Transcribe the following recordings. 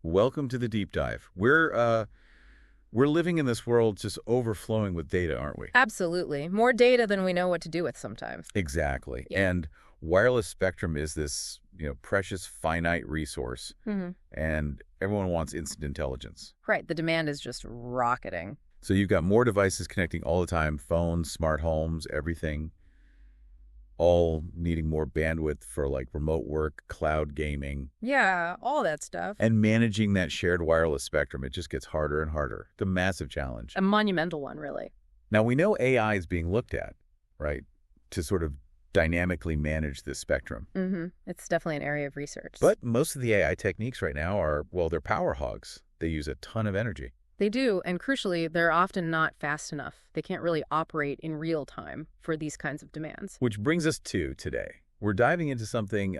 welcome to the deep dive. We're living in this world just overflowing with data, aren't we? Absolutely. More data than we know what to do with sometimes. Exactly. Yeah. And wireless spectrum is this, precious finite resource, and everyone wants instant intelligence. Right. The demand is just rocketing. So you've got more devices connecting all the time, phones, smart homes, everything, all needing more bandwidth for like remote work, cloud gaming. Yeah, all that stuff. And managing that shared wireless spectrum, it just gets harder and harder. It's a massive challenge. A monumental one, really. Now, we know AI is being looked at, right, to sort of dynamically manage this spectrum. It's definitely an area of research. But most of the AI techniques right now are, well, they're power hogs. They use a ton of energy. They do, and crucially, they're often not fast enough. They can't really operate in real time for these kinds of demands. Which brings us to today. We're diving into something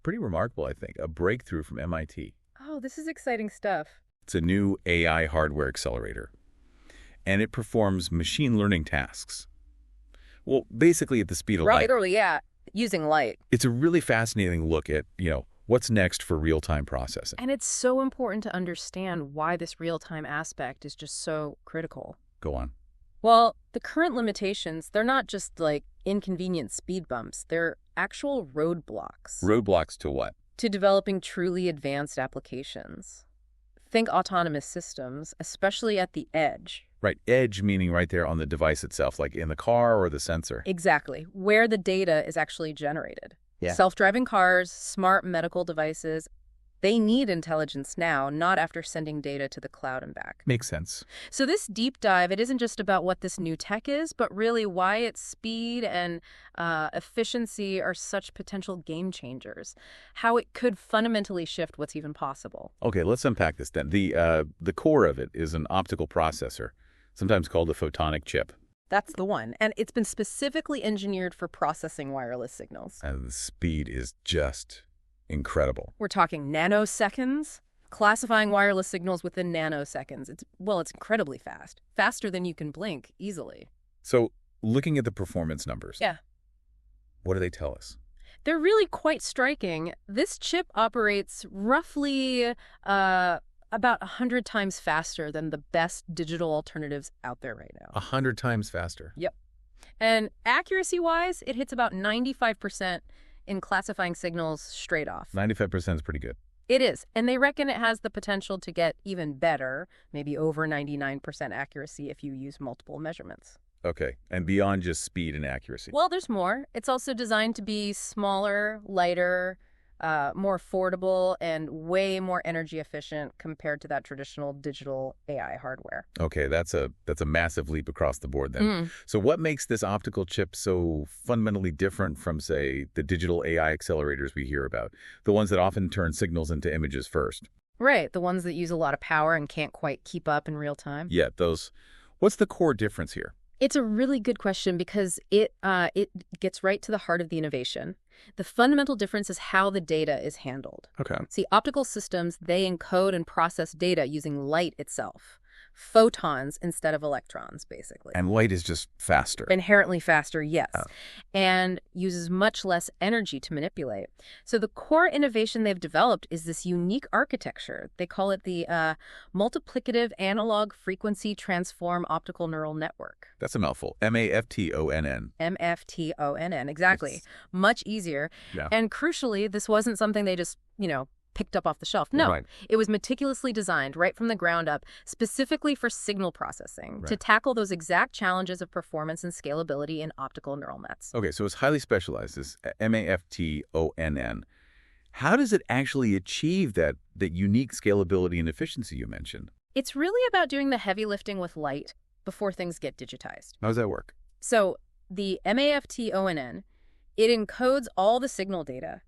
pretty remarkable, I think, a breakthrough from MIT. Oh, this is exciting stuff. It's a new AI hardware accelerator, and it performs machine learning tasks. Well, basically at the speed of light. Right, yeah, using light. It's a really fascinating look at, what's next for real-time processing. And it's so important to understand why this real-time aspect is just so critical. Go on. Well, the current limitations, they're not just like inconvenient speed bumps. They're actual roadblocks. Roadblocks to what? To developing truly advanced applications. Think autonomous systems, especially at the edge. Right, edge meaning right there on the device itself, like in the car or the sensor. Exactly, where the data is actually generated. Yeah. Self-driving cars, smart medical devices, they need intelligence now, not after sending data to the cloud and back. Makes sense. So this deep dive, it isn't just about what this new tech is, but really why its speed and efficiency are such potential game changers, how it could fundamentally shift what's even possible. Okay, let's unpack this then. The core of it is an optical processor, sometimes called a photonic chip. That's the one. And it's been specifically engineered for processing wireless signals. And the speed is just incredible. We're talking nanoseconds, classifying wireless signals within nanoseconds. It's incredibly fast. Faster than you can blink easily. So looking at the performance numbers. Yeah. What do they tell us? They're really quite striking. This chip operates roughly about 100 times faster than the best digital alternatives out there right now. 100 times faster? Yep. And accuracy-wise, it hits about 95% in classifying signals straight off. 95% is pretty good. It is. And they reckon it has the potential to get even better, maybe over 99% accuracy if you use multiple measurements. Okay. And beyond just speed and accuracy? Well, there's more. It's also designed to be smaller, lighter, more affordable, and way more energy efficient compared to that traditional digital AI hardware. Okay, that's a massive leap across the board then. So what makes this optical chip so fundamentally different from, say, the digital AI accelerators we hear about, the ones that often turn signals into images first? Right, the ones that use a lot of power and can't quite keep up in real time. Yeah, those. What's the core difference here? It's a really good question because it gets right to the heart of the innovation. The fundamental difference is how the data is handled. Okay. See, optical systems, they encode and process data using light itself. Photons instead of electrons, basically. And light is just faster. Inherently faster, yes. Oh. And uses much less energy to manipulate. So the core innovation they've developed is this unique architecture. They call it the multiplicative analog frequency transform optical neural network. That's a mouthful. MAFTONN. MFTONN, exactly. Much easier. Yeah. And crucially, this wasn't something they just, picked up off the shelf. No, Right. It was meticulously designed right from the ground up, specifically for signal processing, to Right. tackle those exact challenges of performance and scalability in optical neural nets. Okay, so it's highly specialized, this MAFTONN. How does it actually achieve that unique scalability and efficiency you mentioned? It's really about doing the heavy lifting with light before things get digitized. How does that work? So the MAFTONN, it encodes all the signal data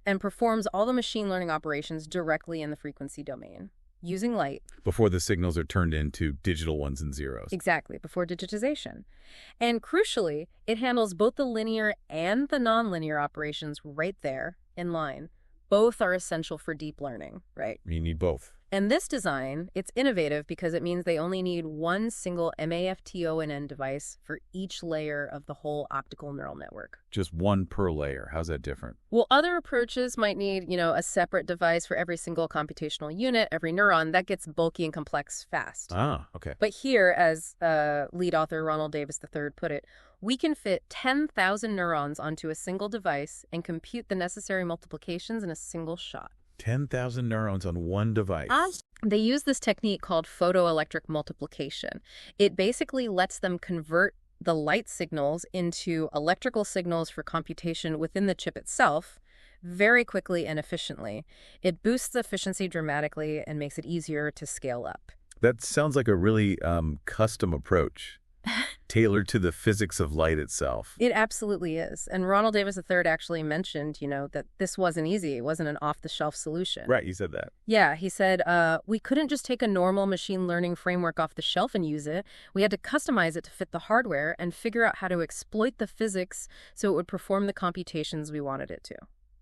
and performs all the machine learning operations directly in the frequency domain using light. Before the signals are turned into digital ones and zeros. Exactly, before digitization. And crucially, it handles both the linear and the nonlinear operations right there in line. Both are essential for deep learning, right? You need both. And this design, it's innovative because it means they only need one single MAFTONN device for each layer of the whole optical neural network. Just one per layer. How's that different? Well, other approaches might need, a separate device for every single computational unit, every neuron. That gets bulky and complex fast. Ah, okay. But here, as lead author Ronald Davis III put it, we can fit 10,000 neurons onto a single device and compute the necessary multiplications in a single shot. 10,000 neurons on one device. They use this technique called photoelectric multiplication. It basically lets them convert the light signals into electrical signals for computation within the chip itself very quickly and efficiently. It boosts efficiency dramatically and makes it easier to scale up. That sounds like a really custom approach, tailored to the physics of light itself. It absolutely is. And Ronald Davis III actually mentioned, that this wasn't easy. It wasn't an off-the-shelf solution. Right, he said that. Yeah, he said, we couldn't just take a normal machine learning framework off the shelf and use it. We had to customize it to fit the hardware and figure out how to exploit the physics so it would perform the computations we wanted it to.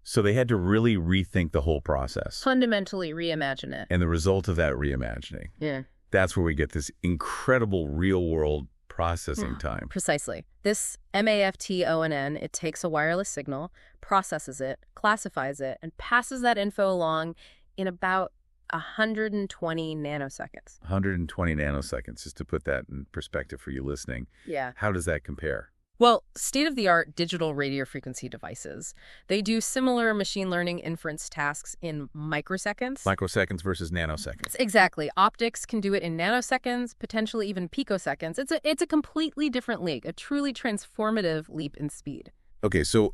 So they had to really rethink the whole process. Fundamentally reimagine it. And the result of that reimagining. Yeah. That's where we get this incredible real-world processing time. Precisely. This MAFTONN, it takes a wireless signal, processes it, classifies it, and passes that info along in about 120 nanoseconds. 120 nanoseconds, just to put that in perspective for you listening. Yeah. How does that compare? Well, state-of-the-art digital radio frequency devices, they do similar machine learning inference tasks in microseconds. Microseconds versus nanoseconds. Exactly. Optics can do it in nanoseconds, potentially even picoseconds. It's a completely different league, a truly transformative leap in speed. Okay, so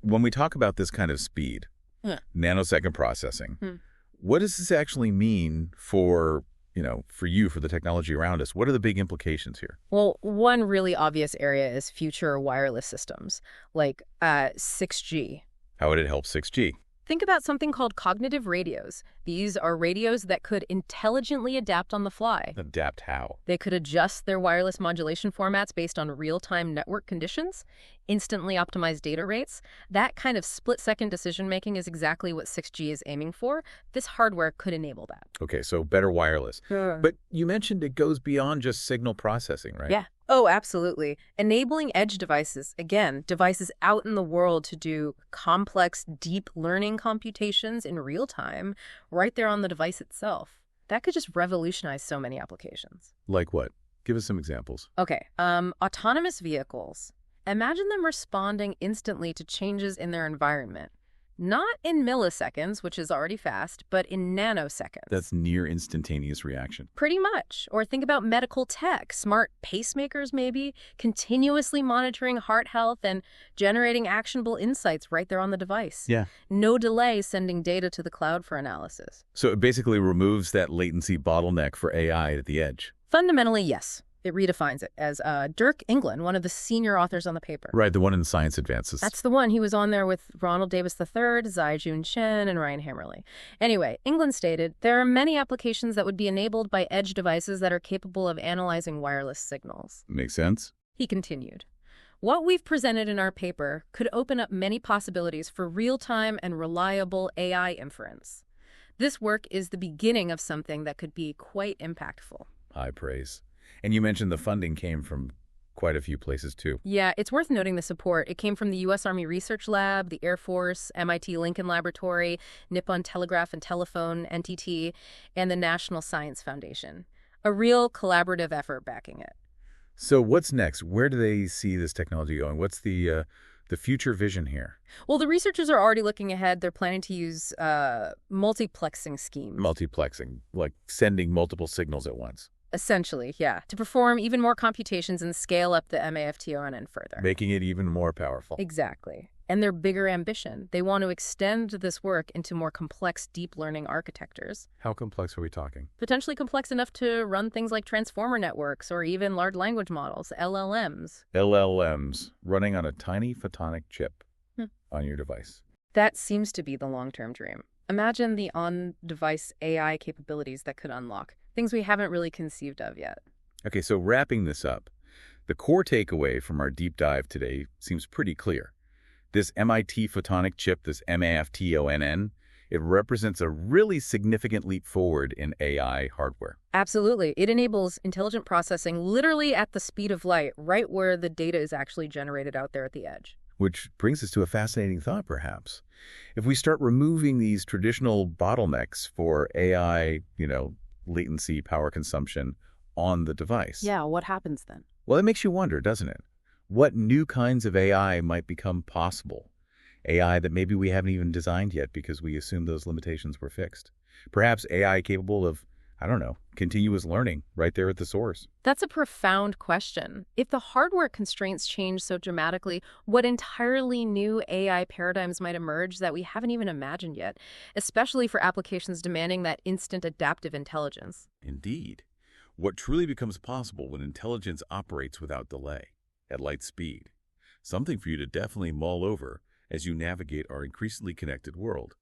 when we talk about this kind of speed, nanosecond processing, what does this actually mean for for the technology around us? What are the big implications here? Well, one really obvious area is future wireless systems, like 6G. How would it help 6G? Think about something called cognitive radios. These are radios that could intelligently adapt on the fly. Adapt how? They could adjust their wireless modulation formats based on real-time network conditions, instantly optimize data rates. That kind of split-second decision-making is exactly what 6G is aiming for. This hardware could enable that. Okay, so better wireless. But you mentioned it goes beyond just signal processing, right? Yeah. Oh, absolutely. Enabling edge devices, again, devices out in the world to do complex, deep learning computations in real time, right there on the device itself. That could just revolutionize so many applications. Like what? Give us some examples. Okay, autonomous vehicles. Imagine them responding instantly to changes in their environment. Not in milliseconds, which is already fast, but in nanoseconds. That's near instantaneous reaction. Pretty much. Or think about medical tech, smart pacemakers maybe, continuously monitoring heart health and generating actionable insights right there on the device. Yeah. No delay sending data to the cloud for analysis. So it basically removes that latency bottleneck for AI at the edge. Fundamentally, yes. It redefines it, as Dirk England, one of the senior authors on the paper. Right, the one in Science Advances. That's the one. He was on there with Ronald Davis III, Zai-Jun Chen, and Ryan Hammerly. Anyway, England stated, there are many applications that would be enabled by edge devices that are capable of analyzing wireless signals. Makes sense. He continued, what we've presented in our paper could open up many possibilities for real-time and reliable AI inference. This work is the beginning of something that could be quite impactful. High praise. And you mentioned the funding came from quite a few places, too. Yeah, it's worth noting the support. It came from the U.S. Army Research Lab, the Air Force, MIT Lincoln Laboratory, Nippon Telegraph and Telephone, NTT, and the National Science Foundation. A real collaborative effort backing it. So what's next? Where do they see this technology going? What's the future vision here? Well, the researchers are already looking ahead. They're planning to use multiplexing schemes. Multiplexing, like sending multiple signals at once. Essentially, yeah, to perform even more computations and scale up the MAFTONN further. Making it even more powerful. Exactly. And their bigger ambition, they want to extend this work into more complex deep learning architectures. How complex are we talking? Potentially complex enough to run things like transformer networks or even large language models, LLMs. LLMs, running on a tiny photonic chip on your device. That seems to be the long-term dream. Imagine the on-device AI capabilities that could unlock. Things we haven't really conceived of yet. Okay, so wrapping this up, the core takeaway from our deep dive today seems pretty clear. This MIT photonic chip, this MAFTONN, It represents a really significant leap forward in AI hardware. Absolutely. It enables intelligent processing literally at the speed of light, right where the data is actually generated out there at the edge. Which brings us to a fascinating thought, perhaps. If we start removing these traditional bottlenecks for AI, latency, power consumption on the device. Yeah, what happens then? Well, it makes you wonder, doesn't it? What new kinds of AI might become possible? AI that maybe we haven't even designed yet because we assumed those limitations were fixed. Perhaps AI capable of, I don't know, continuous learning right there at the source. That's a profound question. If the hardware constraints change so dramatically, what entirely new AI paradigms might emerge that we haven't even imagined yet, especially for applications demanding that instant adaptive intelligence? Indeed. What truly becomes possible when intelligence operates without delay, at light speed. Something for you to definitely mull over as you navigate our increasingly connected world.